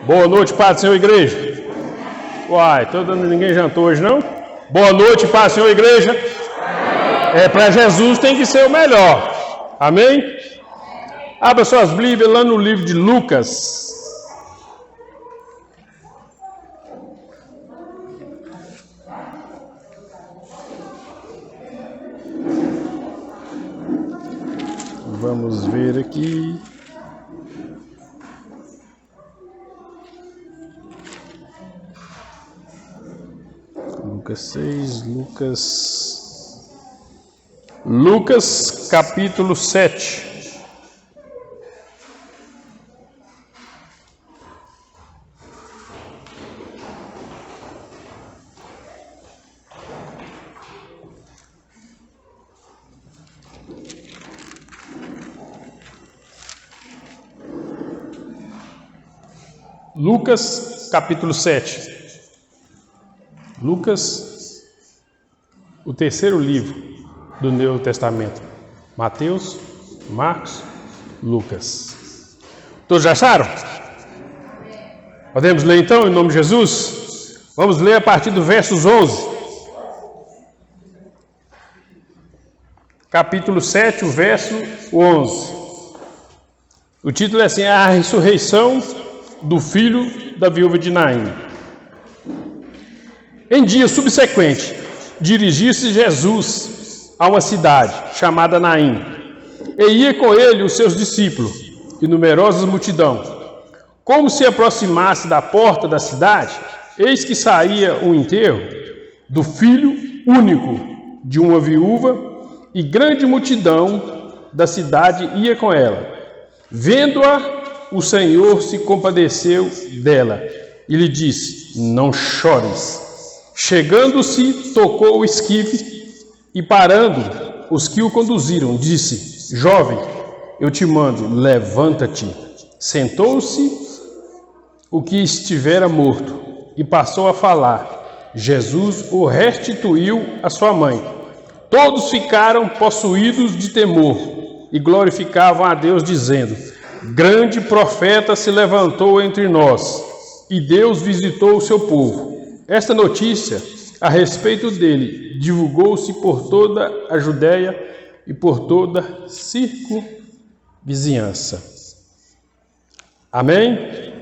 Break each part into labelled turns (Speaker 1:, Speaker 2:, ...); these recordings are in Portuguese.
Speaker 1: Boa noite, Paz do Senhor, igreja. Uai, ninguém jantou hoje, não? Boa noite, Paz do Senhor, igreja. Para Jesus tem que ser o melhor. Amém? Abra suas Bíblias lá no livro de Lucas. Vamos ver aqui. Lucas 6, Lucas capítulo 7. Lucas capítulo 7. Lucas, o terceiro livro do Novo Testamento. Mateus, Marcos, Lucas. Todos já acharam? Podemos ler então, em nome de Jesus? Vamos ler a partir do versos 11. Capítulo 7, o verso 11. O título é assim: a ressurreição do filho da viúva de Naim. Em dia subsequente, dirigia-se Jesus a uma cidade chamada Naim, e ia com ele os seus discípulos e numerosa multidão. Como se aproximasse da porta da cidade, eis que saía o enterro do filho único de uma viúva, e grande multidão da cidade ia com ela. Vendo-a, o Senhor se compadeceu dela e lhe disse: não chores. Chegando-se, tocou o esquife e, parando os que o conduziram, disse: jovem, eu te mando, levanta-te. Sentou-se o que estivera morto e passou a falar. Jesus o restituiu à sua mãe. Todos ficaram possuídos de temor e glorificavam a Deus, dizendo: grande profeta se levantou entre nós, e Deus visitou o seu povo. Esta notícia a respeito dele divulgou-se por toda a Judéia e por toda a circunvizinhança. Amém?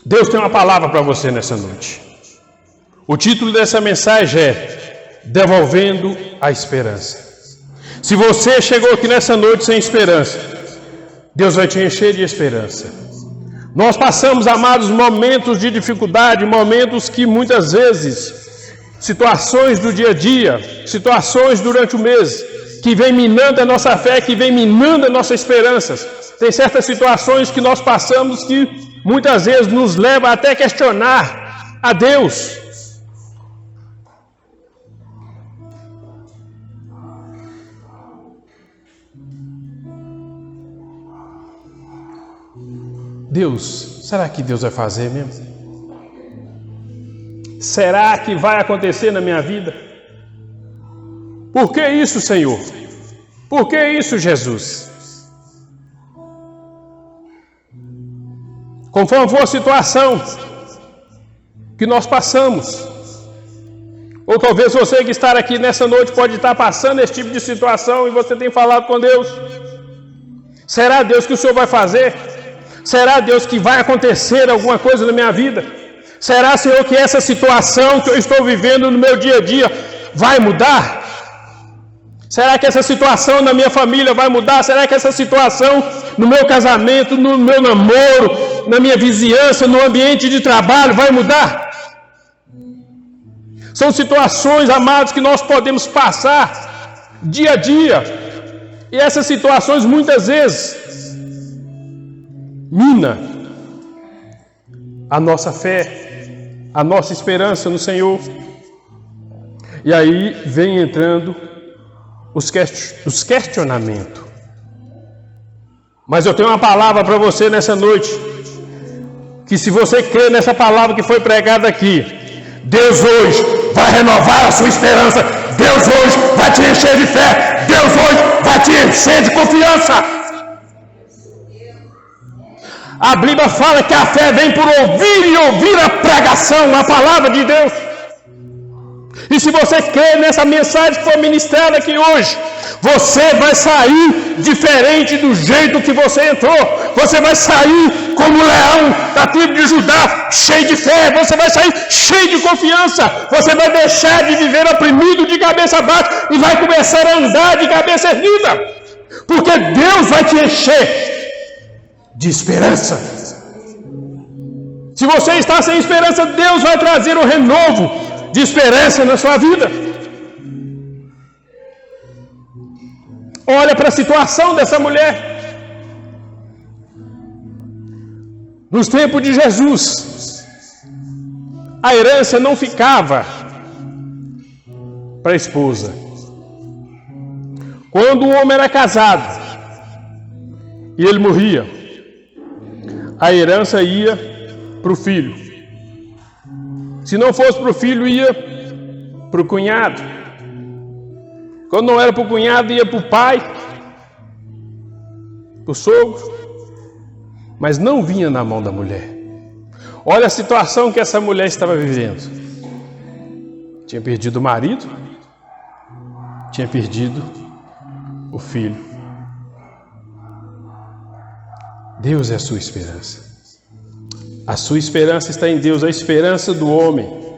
Speaker 1: Deus tem uma palavra para você nessa noite. O título dessa mensagem é Devolvendo a Esperança. Se você chegou aqui nessa noite sem esperança, Deus vai te encher de esperança. Nós passamos, amados, momentos de dificuldade, momentos que muitas vezes, situações do dia a dia, situações durante o mês, que vem minando a nossa fé, que vem minando a nossa esperança. Tem certas situações que nós passamos que muitas vezes nos leva até questionar a Deus. Deus, será que Deus vai fazer mesmo? Será que vai acontecer na minha vida? Por que isso, Senhor? Por que isso, Jesus? Conforme for a situação que nós passamos, ou talvez você que está aqui nessa noite pode estar passando esse tipo de situação e você tem falado com Deus. Será, Deus, que o Senhor vai fazer? Será, Deus, que vai acontecer alguma coisa na minha vida? Será, Senhor, que essa situação que eu estou vivendo no meu dia a dia vai mudar? Será que essa situação na minha família vai mudar? Será que essa situação no meu casamento, no meu namoro, na minha vizinhança, no ambiente de trabalho vai mudar? São situações, amados, que nós podemos passar dia a dia. E essas situações muitas vezes mina a nossa fé, a nossa esperança no Senhor. E aí vem entrando os questionamentos. Mas eu tenho uma palavra para você nessa noite, que se você crê nessa palavra que foi pregada aqui, Deus hoje vai renovar a sua esperança, Deus hoje vai te encher de fé, Deus hoje vai te encher de confiança. A Bíblia fala que a fé vem por ouvir e ouvir a pregação, a palavra de Deus. E se você crê nessa mensagem que foi ministrada aqui hoje, você vai sair diferente do jeito que você entrou. Você vai sair como leão da tribo de Judá, cheio de fé. Você vai sair cheio de confiança. Você vai deixar de viver oprimido de cabeça baixa e vai começar a andar de cabeça erguida. Porque Deus vai te encher de esperança. Se você está sem esperança, Deus vai trazer um renovo de esperança na sua vida. Olha para a situação dessa mulher. Nos tempos de Jesus, a herança não ficava para a esposa. Quando o homem era casado e ele morria, a herança ia para o filho. Se não fosse para o filho, ia para o cunhado. Quando não era para o cunhado, ia para o pai, para o sogro. Mas não vinha na mão da mulher. Olha a situação que essa mulher estava vivendo. Tinha perdido o marido, tinha perdido o filho. Deus é a sua esperança. A sua esperança está em Deus. A esperança do homem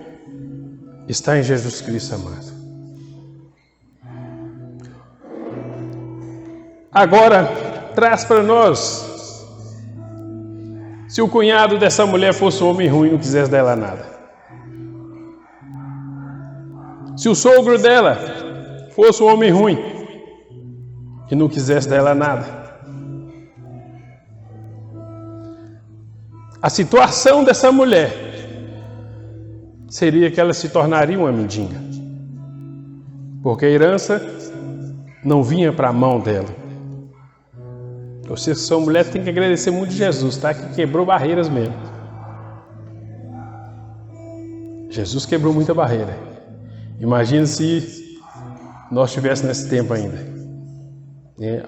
Speaker 1: está em Jesus Cristo, amado. Agora, traz para nós, se o cunhado dessa mulher fosse um homem ruim e não quisesse dela nada. Se o sogro dela fosse um homem ruim e não quisesse dela nada. A situação dessa mulher seria que ela se tornaria uma mendiga. Porque a herança não vinha para a mão dela. Você, sua mulher, tem que agradecer muito Jesus, tá? Que quebrou barreiras mesmo. Jesus quebrou muita barreira. Imagina se nós estivéssemos nesse tempo ainda.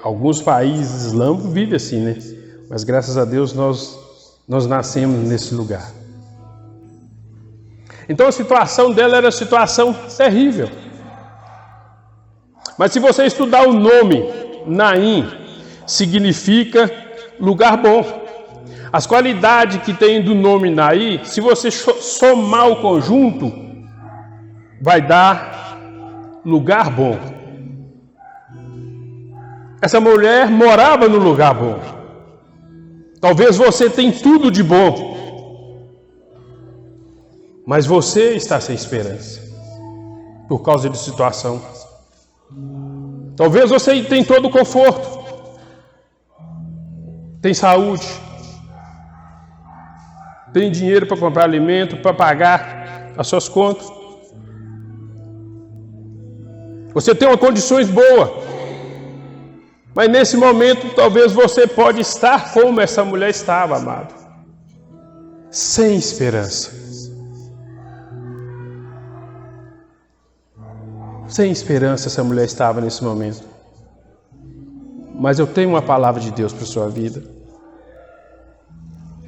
Speaker 1: Alguns países islâmicos vivem assim, né? Mas graças a Deus nós nascemos nesse lugar. Então a situação dela era uma situação terrível. Mas se você estudar o nome Naim, significa lugar bom. As qualidades que tem do nome Naim, se você somar o conjunto, vai dar lugar bom. Essa mulher morava no lugar bom. Talvez você tenha tudo de bom, mas você está sem esperança por causa de situação. Talvez você tenha todo o conforto, tem saúde, tem dinheiro para comprar alimento, para pagar as suas contas. Você tem uma condições boas, mas nesse momento talvez você pode estar como essa mulher estava, amado, sem esperança. Sem esperança essa mulher estava nesse momento. Mas eu tenho uma palavra de Deus para a sua vida.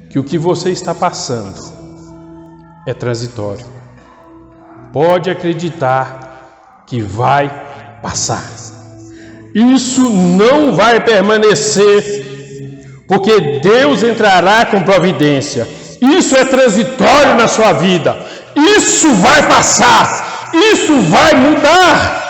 Speaker 1: Que o que você está passando é transitório. Pode acreditar que vai passar. Isso não vai permanecer, porque Deus entrará com providência. Isso é transitório na sua vida. Isso vai passar. Isso vai mudar.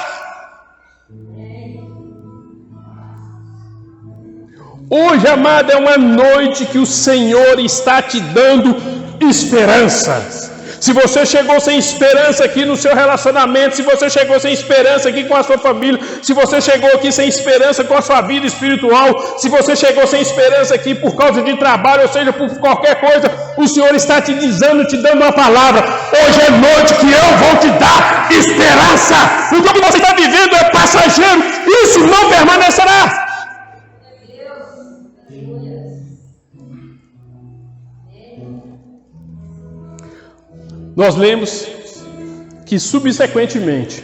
Speaker 1: Hoje, amado, é uma noite que o Senhor está te dando esperança. Se você chegou sem esperança aqui no seu relacionamento, se você chegou sem esperança aqui com a sua família, se você chegou aqui sem esperança com a sua vida espiritual, se você chegou sem esperança aqui por causa de trabalho, ou seja, por qualquer coisa, o Senhor está te dizendo, te dando uma palavra. Hoje é noite que eu vou te dar esperança. Porque o que você está vivendo é passageiro. Isso não permanecerá. Nós lemos que subsequentemente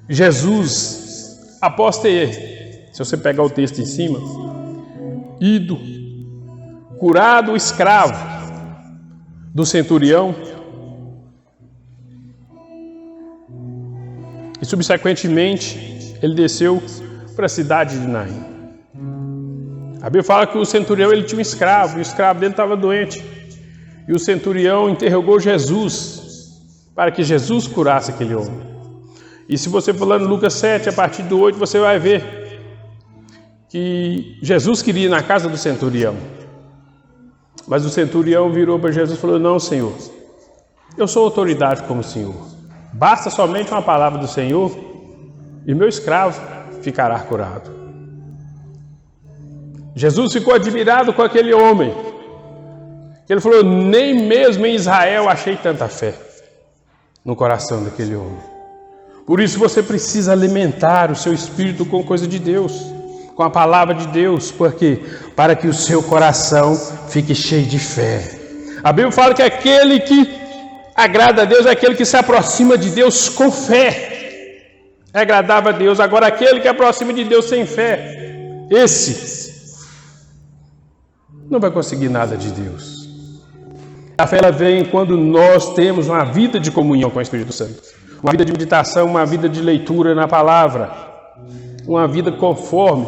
Speaker 1: Jesus, após ter, se você pegar o texto em cima, ido, curado o escravo do centurião e subsequentemente ele desceu para a cidade de Naim. A Bíblia fala que o centurião ele tinha um escravo, e o escravo dele estava doente. E o centurião interrogou Jesus para que Jesus curasse aquele homem. E se você for lá no Lucas 7, a partir do 8, você vai ver que Jesus queria ir na casa do centurião. Mas o centurião virou para Jesus e falou: não, Senhor, eu sou autoridade como o Senhor. Basta somente uma palavra do Senhor e meu escravo ficará curado. Jesus ficou admirado com aquele homem. Ele falou: nem mesmo em Israel achei tanta fé no coração daquele homem. Por isso você precisa alimentar o seu espírito com coisa de Deus, com a palavra de Deus, porque para que o seu coração fique cheio de fé. A Bíblia fala que aquele que agrada a Deus é aquele que se aproxima de Deus com fé. É agradável a Deus. Agora aquele que aproxima de Deus sem fé, esse não vai conseguir nada de Deus. A fé ela vem quando nós temos uma vida de comunhão com o Espírito Santo, uma vida de meditação, uma vida de leitura na palavra, uma vida conforme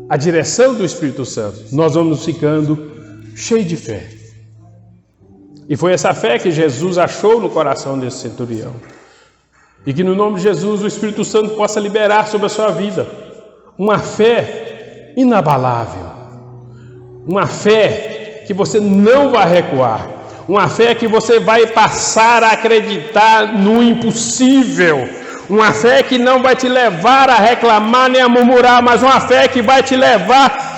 Speaker 1: a direção do Espírito Santo. Nós vamos ficando cheios de fé. E foi essa fé que Jesus achou no coração desse centurião. E que no nome de Jesus o Espírito Santo possa liberar sobre a sua vida uma fé inabalável, uma fé que você não vai recuar, uma fé que você vai passar a acreditar no impossível, uma fé que não vai te levar a reclamar nem a murmurar, mas uma fé que vai te levar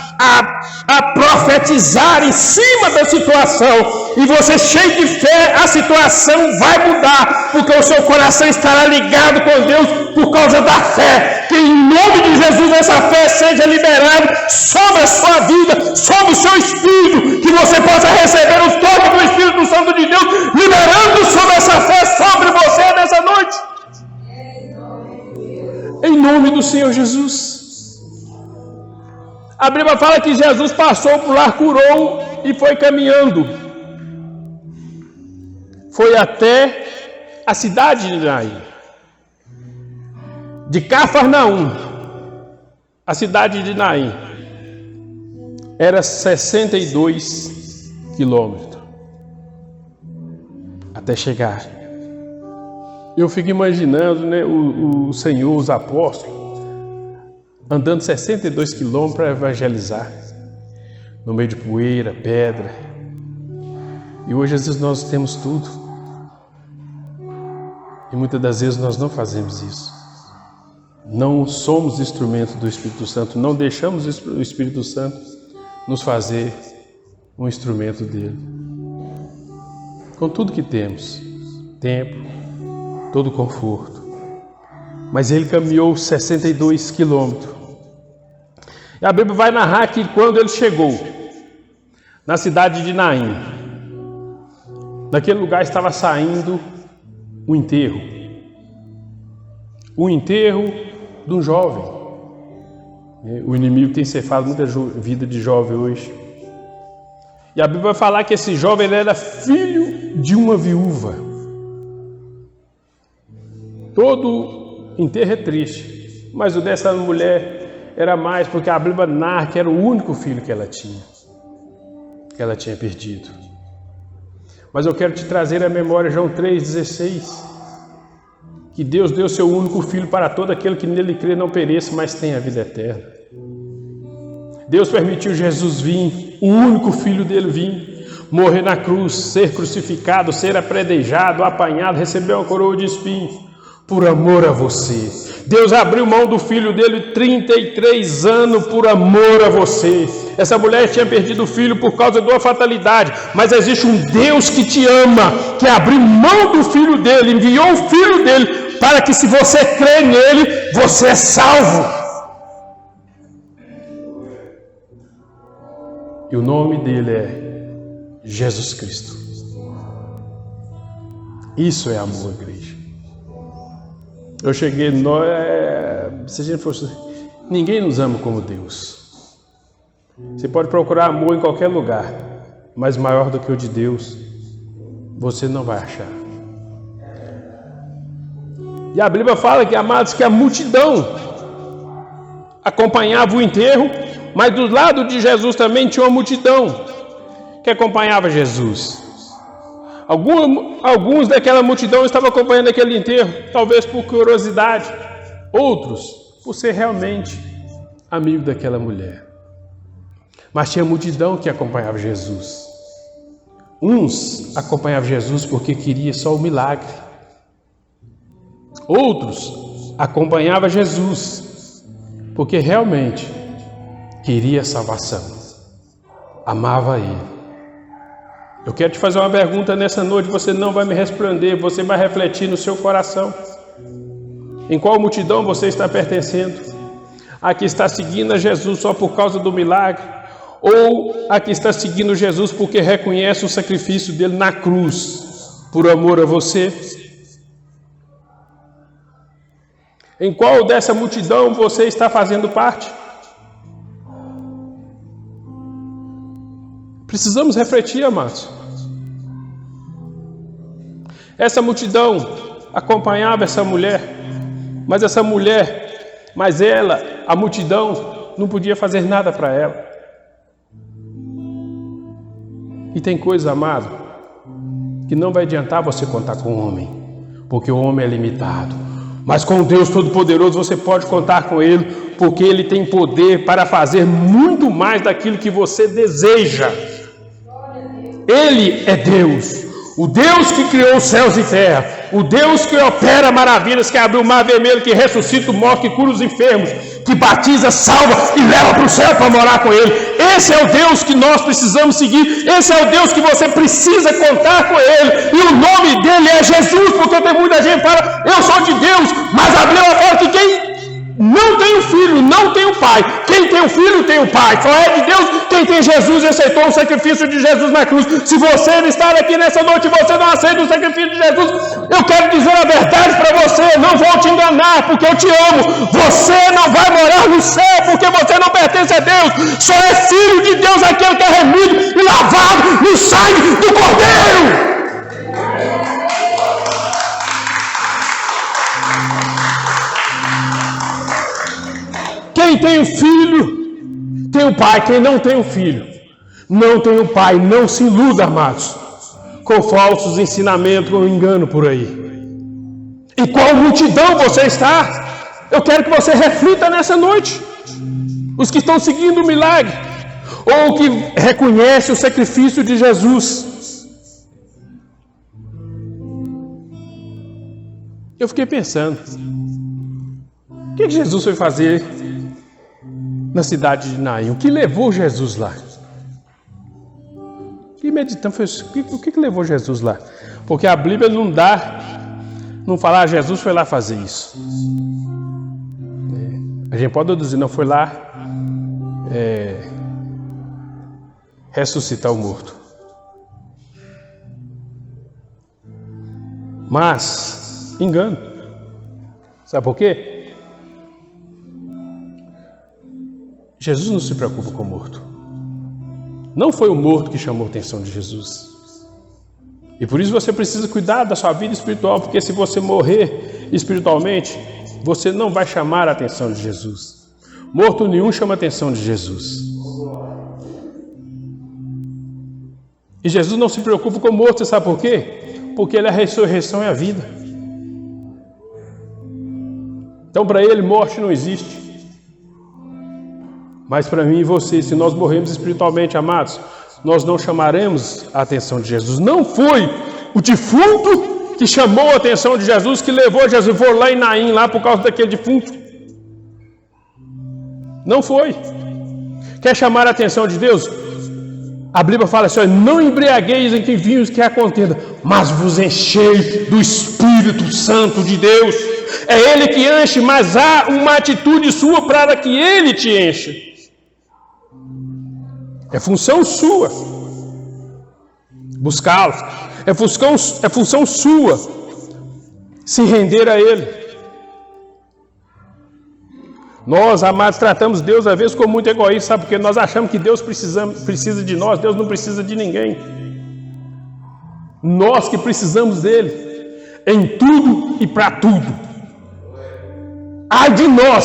Speaker 1: a profetizar em cima da situação, e você cheio de fé, a situação vai mudar, porque o seu coração estará ligado com Deus por causa da fé. Que em nome de Jesus essa fé seja liberada sobre a sua vida, sobre o seu espírito, que você possa receber o toque do Espírito Santo de Deus, liberando sobre essa fé sobre você nessa noite. Em nome do Senhor Jesus. A Bíblia fala que Jesus passou por lá, curou e foi caminhando. Foi até a cidade de Naim. De Cafarnaum, a cidade de Naim, era 62 quilômetros até chegar. Eu fico imaginando, né, o Senhor, os apóstolos, andando 62 quilômetros para evangelizar, no meio de poeira, pedra. E hoje, às vezes, nós temos tudo. E muitas das vezes nós não fazemos isso. Não somos instrumento do Espírito Santo, não deixamos o Espírito Santo nos fazer um instrumento dele. Com tudo que temos, tempo, todo conforto. Mas ele caminhou 62 quilômetros. E a Bíblia vai narrar que quando ele chegou na cidade de Naim, daquele lugar estava saindo um enterro. O enterro de um jovem. O inimigo tem ceifado muita vida de jovem hoje. E a Bíblia vai falar que esse jovem ele era filho de uma viúva. Todo enterro é triste, mas o dessa mulher era mais, porque a Bíblia narra que era o único filho que ela tinha perdido. Mas eu quero te trazer à memória João 3,16, que Deus deu seu único filho para todo aquele que nele crê não pereça, mas tenha a vida eterna. Deus permitiu Jesus vir, o único filho dele vir, morrer na cruz, ser crucificado, ser apredejado, apanhado, receber uma coroa de espinhos, por amor a você. Deus abriu mão do filho dele 33 anos por amor a você. Essa mulher tinha perdido o filho por causa de uma fatalidade, mas existe um Deus que te ama, que abriu mão do filho dele, enviou o filho dele, para que se você crê nele, você é salvo. E o nome dele é Jesus Cristo. Isso é amor, igreja. Eu cheguei, se a gente fosse, ninguém nos ama como Deus. Você pode procurar amor em qualquer lugar, mas maior do que o de Deus, você não vai achar. E a Bíblia fala que, amados, que a multidão acompanhava o enterro, mas do lado de Jesus também tinha uma multidão que acompanhava Jesus. Alguns daquela multidão estavam acompanhando aquele enterro, talvez por curiosidade, outros por ser realmente amigo daquela mulher. Mas tinha multidão que acompanhava Jesus. Uns acompanhavam Jesus porque queria só o milagre. Outros acompanhavam Jesus porque realmente queria a salvação, amava Ele. Eu quero te fazer uma pergunta nessa noite, você não vai me responder, você vai refletir no seu coração. Em qual multidão você está pertencendo? A que está seguindo a Jesus só por causa do milagre? Ou a que está seguindo Jesus porque reconhece o sacrifício dele na cruz, por amor a você? Em qual dessa multidão você está fazendo parte? Precisamos refletir, amados. Essa multidão acompanhava essa mulher, mas a multidão não podia fazer nada para ela. E tem coisa, amado, que não vai adiantar você contar com o homem, porque o homem é limitado. Mas com Deus Todo-Poderoso você pode contar com Ele, porque Ele tem poder para fazer muito mais daquilo que você deseja. Ele é Deus, o Deus que criou os céus e terra, o Deus que opera maravilhas, que abriu o mar vermelho, que ressuscita o morto, que cura os enfermos, que batiza, salva e leva para o céu para morar com Ele. Esse é o Deus que nós precisamos seguir, esse é o Deus que você precisa contar com Ele, e o nome dele é Jesus, porque tem muita gente que fala, eu sou de Deus, mas a Bíblia fala que quem não tem o filho, não tem o pai. Quem tem o filho tem o pai. Só é de Deus quem tem Jesus e aceitou o sacrifício de Jesus na cruz. Se você estar aqui nessa noite e você não aceita o sacrifício de Jesus, eu quero dizer a verdade para você. Não vou te enganar porque eu te amo. Você não vai morar no céu porque você não pertence a Deus. Só é filho de Deus aquele que é remido e lavado no sangue do Cordeiro. Quem tem o filho, tem o pai. Quem não tem o filho, não tem o pai. Não se iluda, amados, com falsos ensinamentos ou engano por aí. E qual multidão você está? Eu quero que você reflita nessa noite. Os que estão seguindo o milagre, ou que reconhecem o sacrifício de Jesus. Eu fiquei pensando, o que Jesus foi fazer na cidade de Naim? O que levou Jesus lá? E meditando, o que levou Jesus lá? Porque a Bíblia não fala, Jesus foi lá fazer isso. A gente pode deduzir, não foi lá ressuscitar o morto. Mas, engano. Sabe por quê? Jesus não se preocupa com o morto. Não foi o morto que chamou a atenção de Jesus. E por isso você precisa cuidar da sua vida espiritual, porque se você morrer espiritualmente, você não vai chamar a atenção de Jesus. Morto nenhum chama a atenção de Jesus. E Jesus não se preocupa com o morto, você sabe por quê? Porque Ele é a ressurreição e a vida. Então para Ele morte não existe. Mas para mim e você, se nós morrermos espiritualmente, amados, nós não chamaremos a atenção de Jesus. Não foi o defunto que chamou a atenção de Jesus, que levou Jesus. Foi lá em Naim, lá por causa daquele defunto. Não foi. Quer chamar a atenção de Deus? A Bíblia fala assim, não embriagueis em que vinhos que há contenda, mas vos enchei do Espírito Santo de Deus. É Ele que enche, mas há uma atitude sua para que Ele te enche. É função sua buscá-lo. É função sua se render a Ele. Nós, amados, tratamos Deus às vezes como muito egoísta, sabe? Porque nós achamos que Deus precisa de nós, Deus não precisa de ninguém. Nós que precisamos dele, em tudo e para tudo. Ai de nós,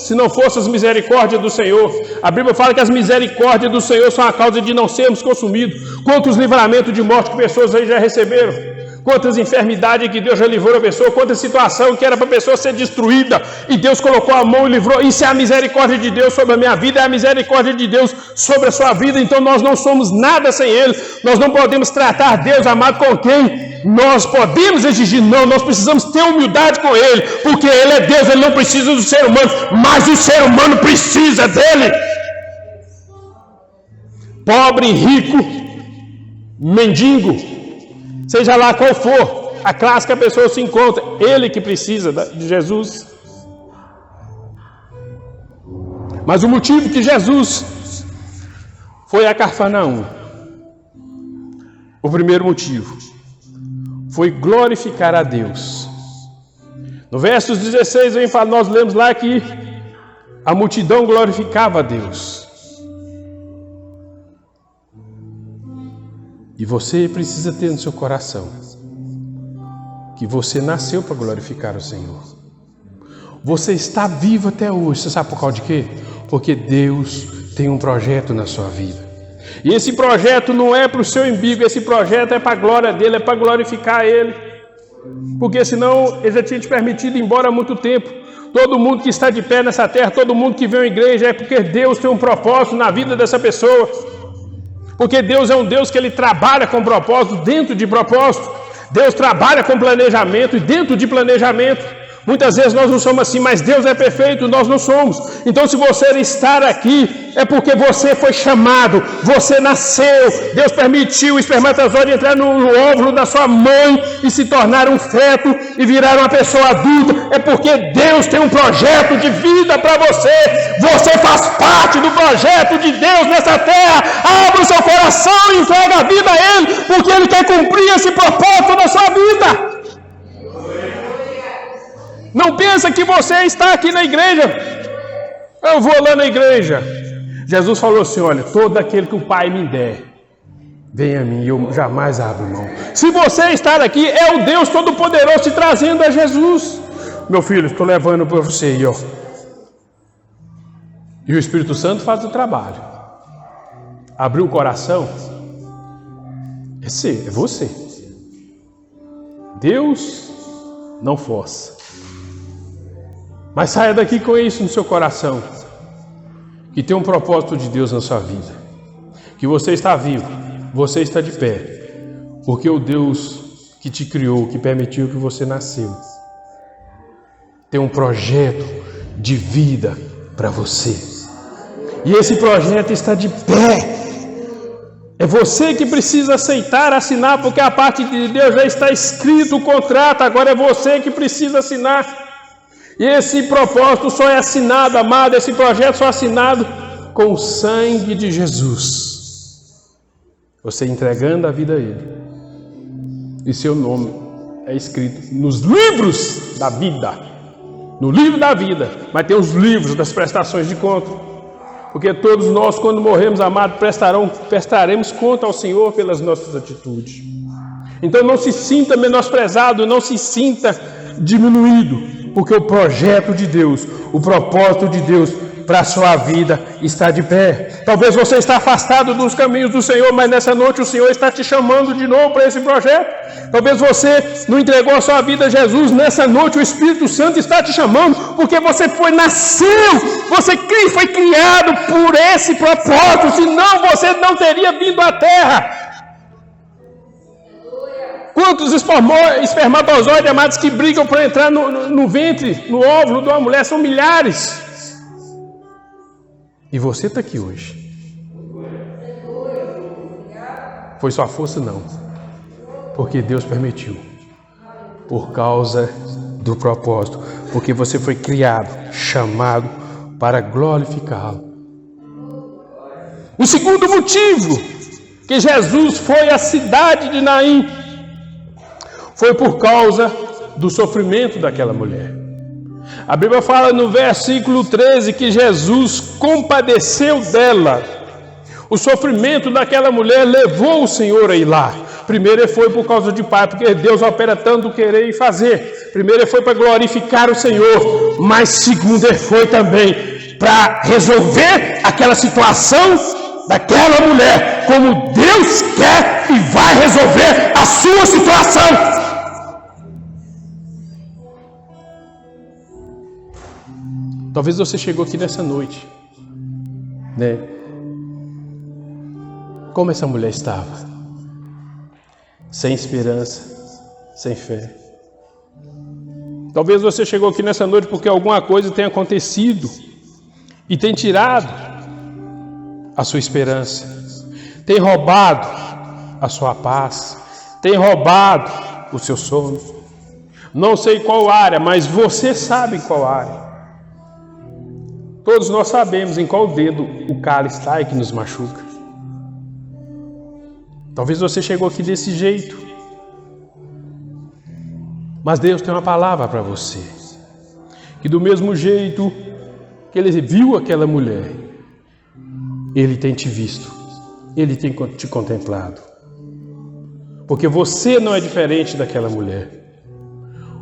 Speaker 1: se não fosse as misericórdias do Senhor. A Bíblia fala que as misericórdias do Senhor são a causa de não sermos consumidos. Quantos livramentos de morte que pessoas aí já receberam? Quantas enfermidades que Deus já livrou a pessoa, quanta situação que era para a pessoa ser destruída, e Deus colocou a mão e livrou. Isso é a misericórdia de Deus sobre a minha vida, é a misericórdia de Deus sobre a sua vida. Então nós não somos nada sem Ele, nós não podemos tratar Deus, amado, com quem nós podemos exigir, não, nós precisamos ter humildade com Ele, porque Ele é Deus, Ele não precisa do ser humano, mas o ser humano precisa dEle. Pobre, rico, mendigo, seja lá qual for a classe que a pessoa se encontra, ele que precisa de Jesus. Mas o motivo que Jesus foi a Cafarnaum, o primeiro motivo, foi glorificar a Deus. No versos 16, nós lemos lá que a multidão glorificava a Deus. E você precisa ter no seu coração que você nasceu para glorificar o Senhor. Você está vivo até hoje. Você sabe por causa de quê? Porque Deus tem um projeto na sua vida. E esse projeto não é para o seu umbigo, esse projeto é para a glória dele, é para glorificar ele. Porque senão ele já tinha te permitido ir embora há muito tempo. Todo mundo que está de pé nessa terra, todo mundo que vem à igreja, é porque Deus tem um propósito na vida dessa pessoa. Porque Deus é um Deus que Ele trabalha com propósito, dentro de propósito. Deus trabalha com planejamento e dentro de planejamento. Muitas vezes nós não somos assim, mas Deus é perfeito, nós não somos. Então se você estar aqui, é porque você foi chamado, você nasceu. Deus permitiu o espermatozoide entrar no óvulo da sua mãe e se tornar um feto e virar uma pessoa adulta. É porque Deus tem um projeto de vida para você. Você faz parte do projeto de Deus nessa terra. Abra o seu coração e entrega a vida a Ele, porque Ele quer cumprir esse propósito na sua vida. Não pensa que você está aqui na igreja. Eu vou lá na igreja. Jesus falou assim, olha, todo aquele que o Pai me der, venha a mim e eu jamais abro mão. Se você estar aqui, é o Deus Todo-Poderoso te trazendo a Jesus. Meu filho, estou levando para você aí, ó. E o Espírito Santo faz o trabalho. Abriu o coração. É você. Deus não força. Mas saia daqui com isso no seu coração. Que tem um propósito de Deus na sua vida. Que você está vivo, você está de pé. Porque o Deus que te criou, que permitiu que você nasceu, tem um projeto de vida para você. E esse projeto está de pé. É você que precisa aceitar, assinar, porque a parte de Deus já está escrito o contrato, agora é você que precisa assinar. E esse propósito só é assinado, amado, esse projeto só é assinado com o sangue de Jesus. Você entregando a vida a Ele. E seu nome é escrito nos livros da vida. No livro da vida. Mas tem os livros das prestações de conta. Porque todos nós, quando morremos, amado, prestaremos conta ao Senhor pelas nossas atitudes. Então não se sinta menosprezado, não se sinta diminuído. Porque o projeto de Deus, o propósito de Deus para a sua vida está de pé. Talvez você está afastado dos caminhos do Senhor, mas nessa noite o Senhor está te chamando de novo para esse projeto. Talvez você não entregou a sua vida a Jesus, nessa noite o Espírito Santo está te chamando, porque você nasceu, você foi criado por esse propósito, senão você não teria vindo à terra. Quantos espermatozoides, amados, que brigam para entrar no ventre, no óvulo de uma mulher, são milhares. E você está aqui hoje. Foi sua força? Não. Porque Deus permitiu. Por causa do propósito. Porque você foi criado, chamado para glorificá-lo. O segundo motivo que Jesus foi à cidade de Naim foi por causa do sofrimento daquela mulher. A Bíblia fala no versículo 13 que Jesus compadeceu dela. O sofrimento daquela mulher levou o Senhor a ir lá. Primeiro ele foi por causa de Pai, porque Deus opera tanto querer e fazer. Primeiro ele foi para glorificar o Senhor, mas segundo ele foi também para resolver aquela situação daquela mulher, como Deus quer e vai resolver a sua situação. Talvez você chegou aqui nessa noite, né? Como essa mulher estava? Sem esperança, sem fé. Talvez você chegou aqui nessa noite porque alguma coisa tem acontecido e tem tirado a sua esperança, tem roubado a sua paz, tem roubado o seu sono. Não sei qual área, mas você sabe qual área. Todos nós sabemos em qual dedo o cálice está e que nos machuca. Talvez você chegou aqui desse jeito, mas Deus tem uma palavra para você, que do mesmo jeito que Ele viu aquela mulher, Ele tem te visto, Ele tem te contemplado, porque você não é diferente daquela mulher.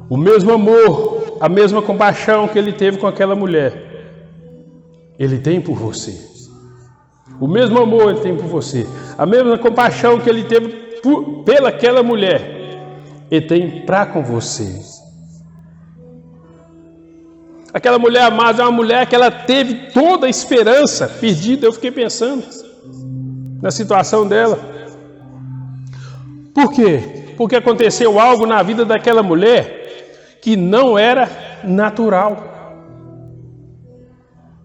Speaker 1: O mesmo amor, a mesma compaixão que Ele teve com aquela mulher, Ele tem por você. O mesmo amor Ele tem por você, a mesma compaixão que Ele teve pelaquela mulher, Ele tem para com você. Aquela mulher amada é uma mulher que ela teve toda a esperança perdida. Eu fiquei pensando na situação dela. Por quê? Porque aconteceu algo na vida daquela mulher que não era natural.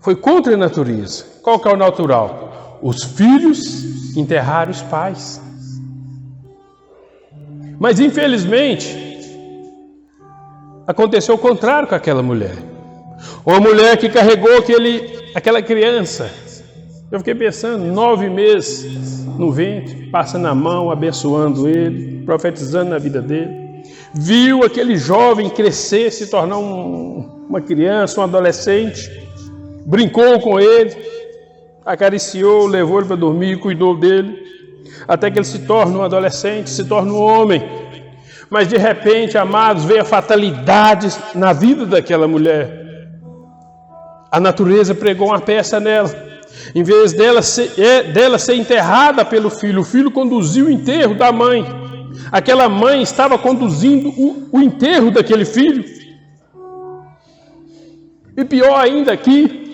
Speaker 1: Foi contra a natureza. Qual que é o natural? Os filhos enterraram os pais. Mas infelizmente aconteceu o contrário com aquela mulher. Uma mulher que carregou aquela criança. Eu fiquei pensando, 9 meses no ventre, passando a mão, abençoando ele, profetizando na vida dele. Viu aquele jovem crescer, se tornar uma criança, um adolescente. Brincou com ele, acariciou, levou ele para dormir, cuidou dele, até que ele se torna um adolescente, se torna um homem. Mas de repente, amados, veio a fatalidade na vida daquela mulher. A natureza pregou uma peça nela. Em vez dela ser enterrada pelo filho, o filho conduziu o enterro da mãe. Aquela mãe estava conduzindo o enterro daquele filho. E pior ainda aqui,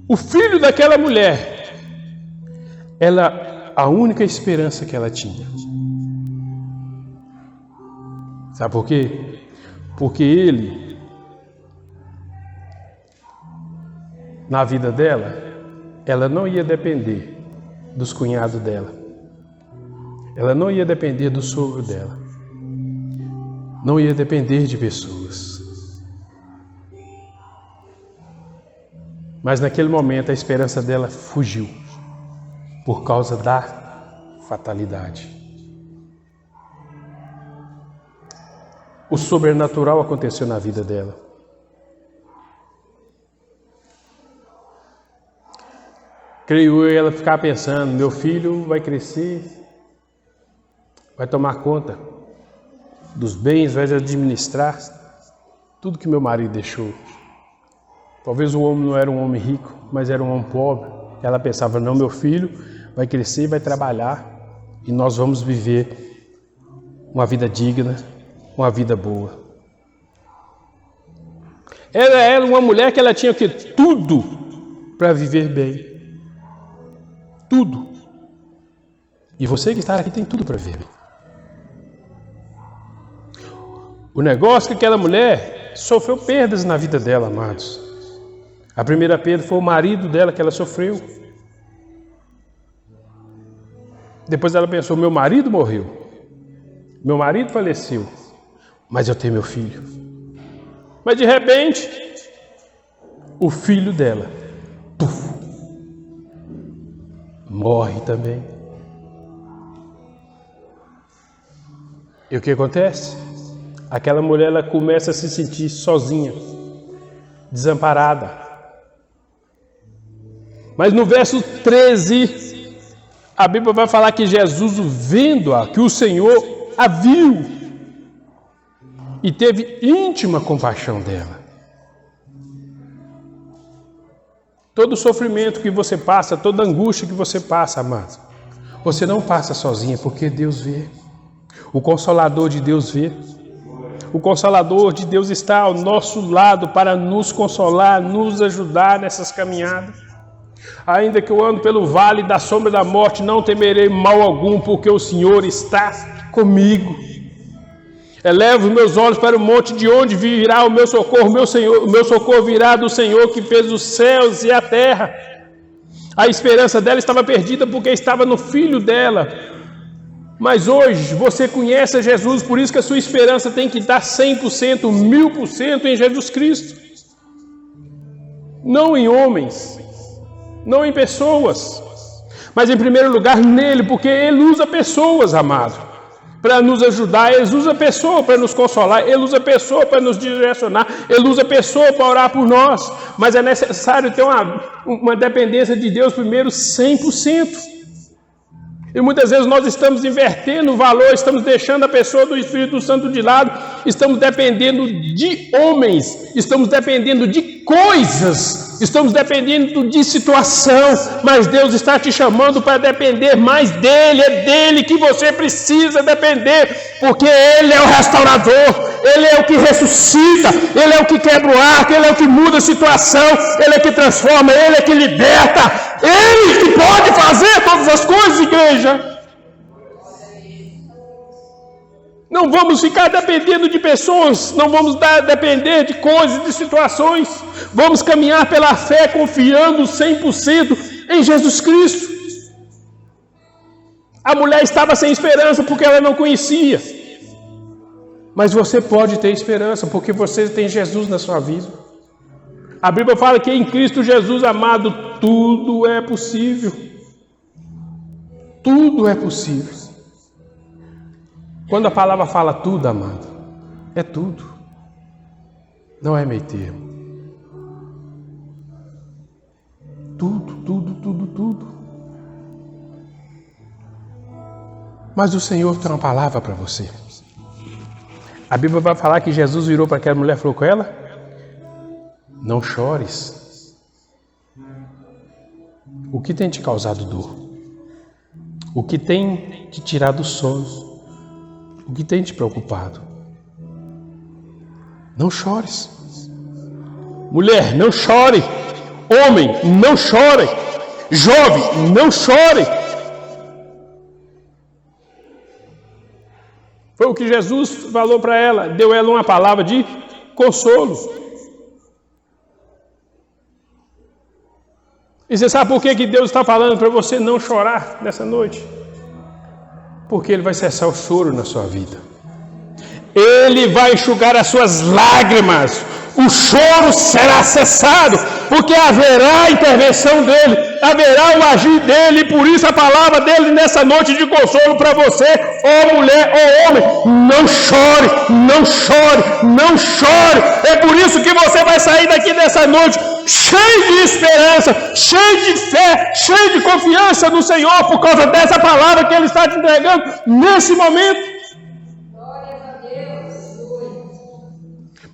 Speaker 1: o filho daquela mulher, a única esperança que ela tinha. Sabe por quê? Porque ele, na vida dela, ela não ia depender dos cunhados dela. Ela não ia depender do sogro dela. Não ia depender de pessoas. Mas naquele momento a esperança dela fugiu por causa da fatalidade. O sobrenatural aconteceu na vida dela. Creio eu ela ficar pensando, meu filho vai crescer, vai tomar conta dos bens, vai administrar tudo que meu marido deixou. Talvez o homem não era um homem rico, mas era um homem pobre. Ela pensava, não, meu filho vai crescer, vai trabalhar e nós vamos viver uma vida digna, uma vida boa. Ela era uma mulher que ela tinha tudo para viver bem. Tudo. E você que está aqui tem tudo para viver bem. O negócio é que aquela mulher sofreu perdas na vida dela, amados. A primeira perda foi o marido dela que ela sofreu. Depois ela pensou, meu marido morreu. Meu marido faleceu. Mas eu tenho meu filho. Mas de repente, o filho dela, morre também. E o que acontece? Aquela mulher ela começa a se sentir sozinha. desamparada. Mas no verso 13, a Bíblia vai falar que Jesus, vendo-a, que o Senhor a viu e teve íntima compaixão dela. Todo sofrimento que você passa, toda angústia que você passa, amado, você não passa sozinha, porque Deus vê. O Consolador de Deus vê. O Consolador de Deus está ao nosso lado para nos consolar, nos ajudar nessas caminhadas. Ainda que eu ando pelo vale da sombra da morte, não temerei mal algum, porque o Senhor está comigo. Elevo meus olhos para o monte, de onde virá o meu socorro. O meu socorro virá do Senhor que fez os céus e a terra. A esperança dela estava perdida porque estava no filho dela. Mas hoje você conhece Jesus, por isso que a sua esperança tem que estar 100%, 1000% em Jesus Cristo. Não em homens, não em pessoas, mas em primeiro lugar nele, porque ele usa pessoas, amado, para nos ajudar. Ele usa pessoa para nos consolar, ele usa pessoa para nos direcionar, ele usa pessoa para orar por nós, mas é necessário ter uma dependência de Deus primeiro 100%. E muitas vezes nós estamos invertendo o valor, estamos deixando a pessoa do Espírito Santo de lado, estamos dependendo de homens, estamos dependendo de coisas, estamos dependendo de situação, mas Deus está te chamando para depender mais dele, é dele que você precisa depender, porque ele é o restaurador, ele é o que ressuscita, ele é o que quebra o arco, ele é o que muda a situação, ele é o que transforma, ele é o que liberta, ele que pode fazer todas as coisas, igreja. Não vamos ficar dependendo de pessoas, não vamos depender de coisas, de situações. Vamos caminhar pela fé, confiando 100% em Jesus Cristo. A mulher estava sem esperança porque ela não conhecia. Mas você pode ter esperança porque você tem Jesus na sua vida. A Bíblia fala que em Cristo Jesus, amado, tudo é possível. Tudo é possível. Quando a palavra fala tudo, amado, é tudo. Não é meio termo. Tudo, tudo, tudo, tudo. Mas o Senhor tem uma palavra para você. A Bíblia vai falar que Jesus virou para aquela mulher e falou com ela: não chores. O que tem te causado dor? O que tem te tirado o sono? O que tem te preocupado? Não chores. Mulher, não chore. Homem, não chore. Jovem, não chore. Foi o que Jesus falou para ela. Deu ela uma palavra de consolo. E você sabe por que Deus está falando para você não chorar nessa noite? Porque Ele vai cessar o choro na sua vida. Ele vai enxugar as suas lágrimas. O choro será cessado, porque haverá a intervenção dEle, haverá o agir dEle, e por isso a palavra dEle nessa noite de consolo para você, ó mulher, ó homem, não chore, não chore, não chore. É por isso que você vai sair daqui dessa noite cheio de esperança, cheio de fé, cheio de confiança no Senhor, por causa dessa palavra que Ele está te entregando nesse momento.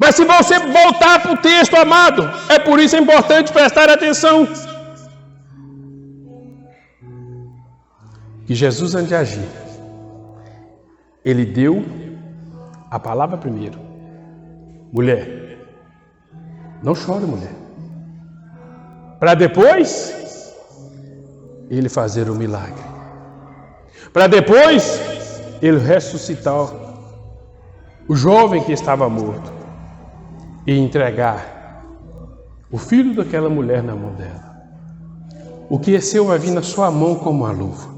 Speaker 1: Mas se você voltar para o texto, amado, é por isso importante prestar atenção. Que Jesus, antes de agir, Ele deu a palavra primeiro. Mulher, não chore, mulher. Para depois, Ele fazer o milagre. Para depois, Ele ressuscitar o jovem que estava morto. E entregar o filho daquela mulher na mão dela. O que é seu vai vir na sua mão como uma luva.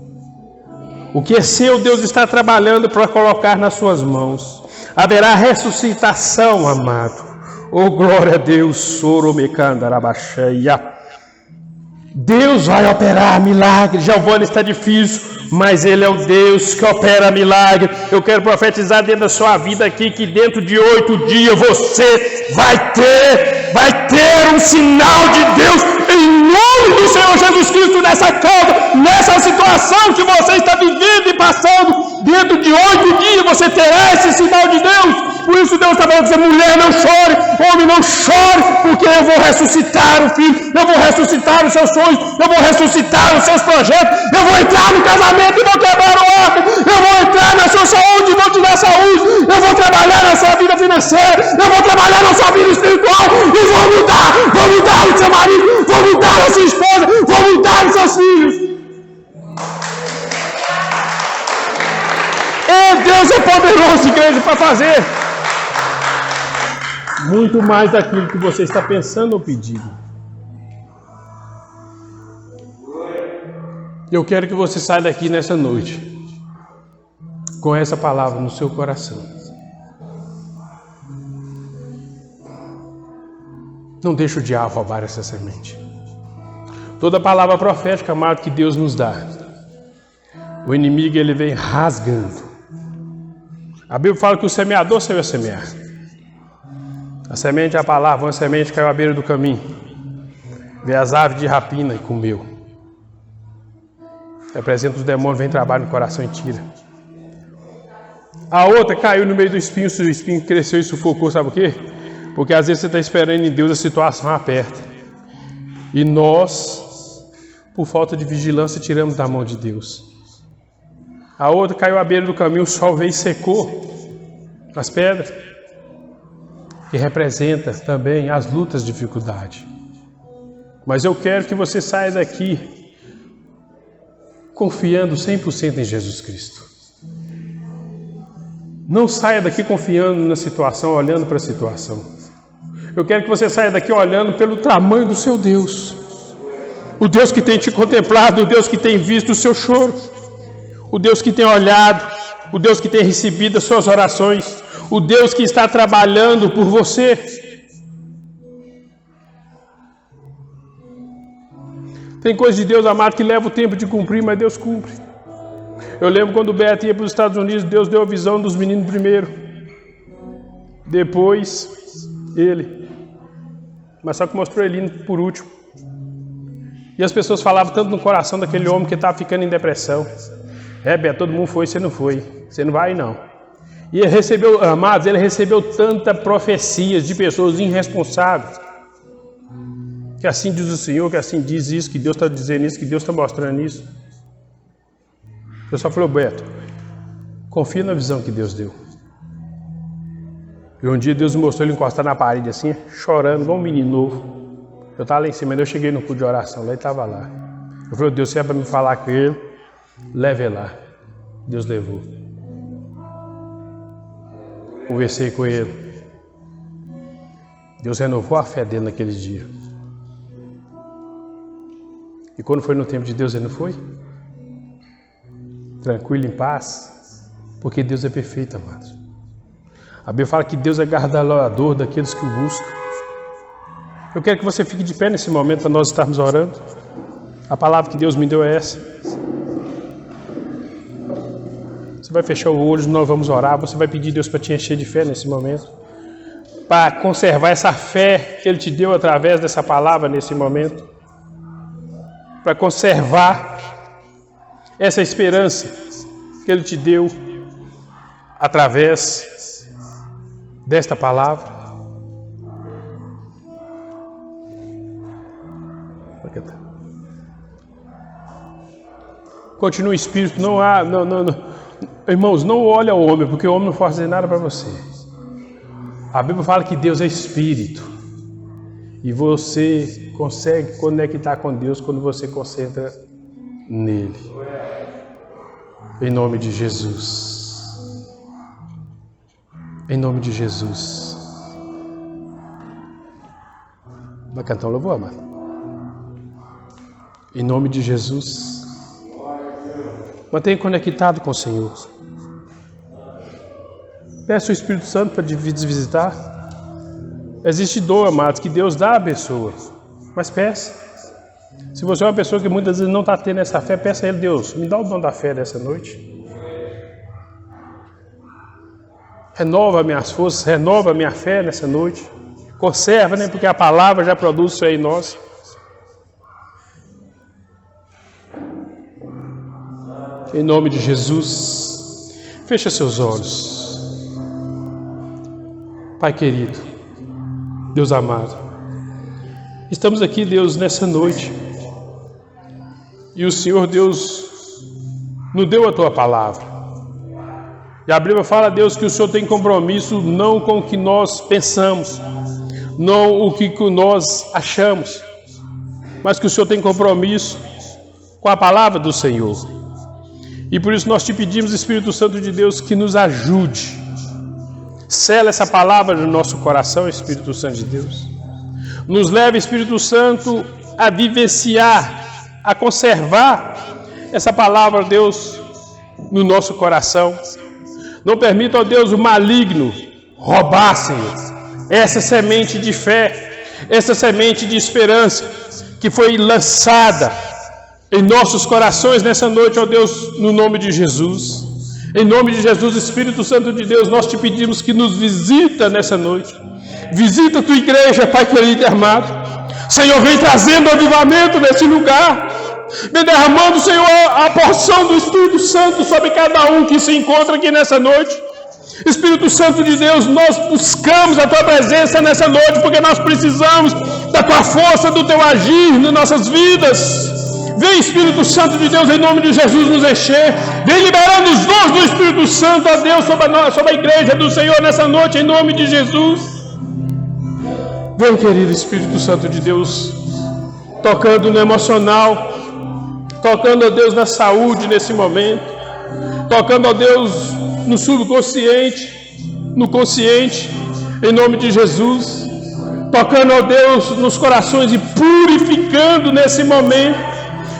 Speaker 1: O que é seu, Deus está trabalhando para colocar nas suas mãos. Haverá ressuscitação, amado. Oh, glória a Deus, Soromecandarabaxeia. Deus vai operar milagres. Giovana, está difícil. mas Ele é o Deus que opera milagre. Eu quero profetizar dentro da sua vida aqui, que dentro de 8 dias você vai ter um sinal de Deus, em nome do Senhor Jesus Cristo, nessa causa, nessa situação que você está vivendo e passando. Dentro de 8 dias você terá esse sinal de Deus. Por isso Deus está falando para você: mulher, não chore, homem, não chore, porque eu vou ressuscitar o filho, eu vou ressuscitar os seus sonhos, eu vou ressuscitar os seus projetos, eu vou entrar no casamento e vou quebrar o arco, eu vou entrar na sua saúde e vou te dar saúde, eu vou trabalhar na sua vida financeira, eu vou trabalhar na sua vida espiritual e vou mudar o seu marido, vou mudar a sua esposa, vou mudar os seus filhos. Deus é poderoso, igreja, para fazer muito mais daquilo que você está pensando ou pedindo. Eu quero que você saia daqui nessa noite com essa palavra no seu coração. Não deixe o diabo roubar essa semente. Toda palavra profética, amado, que Deus nos dá, o inimigo ele vem rasgando. A Bíblia fala que o semeador saiu a semear. A semente é a palavra, uma semente caiu à beira do caminho. Veio as aves de rapina e comeu. Representa os demônios, vem trabalhar no coração e tira. A outra caiu no meio do espinho, se o espinho cresceu e sufocou, sabe o quê? Porque às vezes você está esperando em Deus, a situação aperta. E nós, por falta de vigilância, tiramos da mão de Deus. A outra caiu à beira do caminho, o sol veio e secou as pedras. Que representa também as lutas, dificuldade. Mas eu quero que você saia daqui confiando 100% em Jesus Cristo. Não saia daqui confiando na situação, olhando para a situação. Eu quero que você saia daqui olhando pelo tamanho do seu Deus. O Deus que tem te contemplado, o Deus que tem visto o seu choro. O Deus que tem olhado, o Deus que tem recebido as suas orações, o Deus que está trabalhando por você. Tem coisa de Deus, amado, que leva o tempo de cumprir, mas Deus cumpre. Eu lembro quando o Beto ia para os Estados Unidos, Deus deu a visão dos meninos primeiro. Depois, ele. Mas só que mostrou ele indo por último. E as pessoas falavam tanto no coração daquele homem que estava ficando em depressão. Beto, todo mundo foi, você não foi. Você não vai, não. E ele recebeu, amados, ele recebeu tanta profecias de pessoas irresponsáveis. Que assim diz o Senhor, que assim diz isso, que Deus está dizendo isso, que Deus está mostrando isso. Eu só falei: Beto, confia na visão que Deus deu. E um dia Deus me mostrou ele encostar na parede assim, chorando, igual um menino novo. Eu estava lá em cima, eu cheguei no culto de oração, lá ele estava lá. Eu falei: Deus, se é para me falar com ele, leve ele lá. Deus levou. Conversei com ele. Deus renovou a fé dele naquele dia. E quando foi no tempo de Deus, ele não foi? Tranquilo, em paz. Porque Deus é perfeito, amados. A Bíblia fala que Deus é galardoador daqueles que o buscam. Eu quero que você fique de pé nesse momento para nós estarmos orando. A palavra que Deus me deu é essa. Você vai fechar o olho, nós vamos orar. Você vai pedir a Deus para te encher de fé nesse momento. Para conservar essa fé que Ele te deu através dessa palavra nesse momento. Para conservar essa esperança que Ele te deu através desta palavra. Continua o Espírito, não. Irmãos, não olhe ao homem, porque o homem não pode fazer nada para você. A Bíblia fala que Deus é Espírito. E você consegue conectar com Deus quando você concentra nele. Em nome de Jesus. Em nome de Jesus. Vai cantar um louvor, amado? Em nome de Jesus. Mantenha conectado com o Senhor. Peça o Espírito Santo para te visitar. Existe dor, amados, que Deus dá à pessoa. Mas peça. Se você é uma pessoa que muitas vezes não está tendo essa fé, peça a Ele: Deus, me dá o dom da fé nessa noite. Renova minhas forças, renova minha fé nessa noite. Conserva, né? Porque a palavra já produz isso aí em nós. Em nome de Jesus, fecha seus olhos. Pai querido, Deus amado, estamos aqui, Deus, nessa noite. E o Senhor, Deus, nos deu a Tua palavra. E a Bíblia fala, Deus, que o Senhor tem compromisso não com o que nós pensamos, não o que nós achamos, mas que o Senhor tem compromisso com a palavra do Senhor. E por isso nós te pedimos, Espírito Santo de Deus, que nos ajude. Sela essa palavra no nosso coração, Espírito Santo de Deus. Nos leve, Espírito Santo, a vivenciar, a conservar essa palavra, Deus, no nosso coração. Não permita, ó Deus, o maligno roubar, Senhor, essa semente de fé, essa semente de esperança que foi lançada em nossos corações nessa noite, ó Deus, no nome de Jesus. Em nome de Jesus, Espírito Santo de Deus, nós te pedimos que nos visita nessa noite. Visita a tua igreja, Pai querido e amado. Senhor, vem trazendo avivamento nesse lugar. Vem derramando, Senhor, a porção do Espírito Santo sobre cada um que se encontra aqui nessa noite. Espírito Santo de Deus, nós buscamos a Tua presença nessa noite, porque nós precisamos da Tua força, do Teu agir nas nossas vidas. Vem, Espírito Santo de Deus, em nome de Jesus, nos encher. Vem liberando os dons do Espírito Santo, ó Deus, sobre a igreja do Senhor nessa noite, em nome de Jesus. Vem, querido Espírito Santo de Deus, tocando no emocional, tocando, ó Deus, na saúde nesse momento, tocando, ó Deus, no subconsciente, no consciente, em nome de Jesus, tocando, ó Deus, nos corações e purificando nesse momento,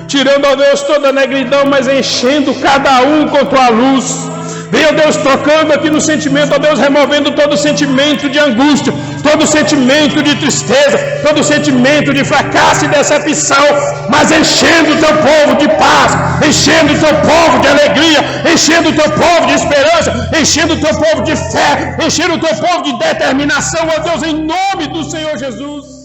Speaker 1: tirando, ó Deus, toda a negridão, mas enchendo cada um com Tua luz. Vem, ó Deus, tocando aqui no sentimento, ó Deus, removendo todo sentimento de angústia, todo sentimento de tristeza, todo sentimento de fracasso e decepção, mas enchendo o Teu povo de paz, enchendo o Teu povo de alegria, enchendo o Teu povo de esperança, enchendo o Teu povo de fé, enchendo o Teu povo de determinação, ó Deus, em nome do Senhor Jesus.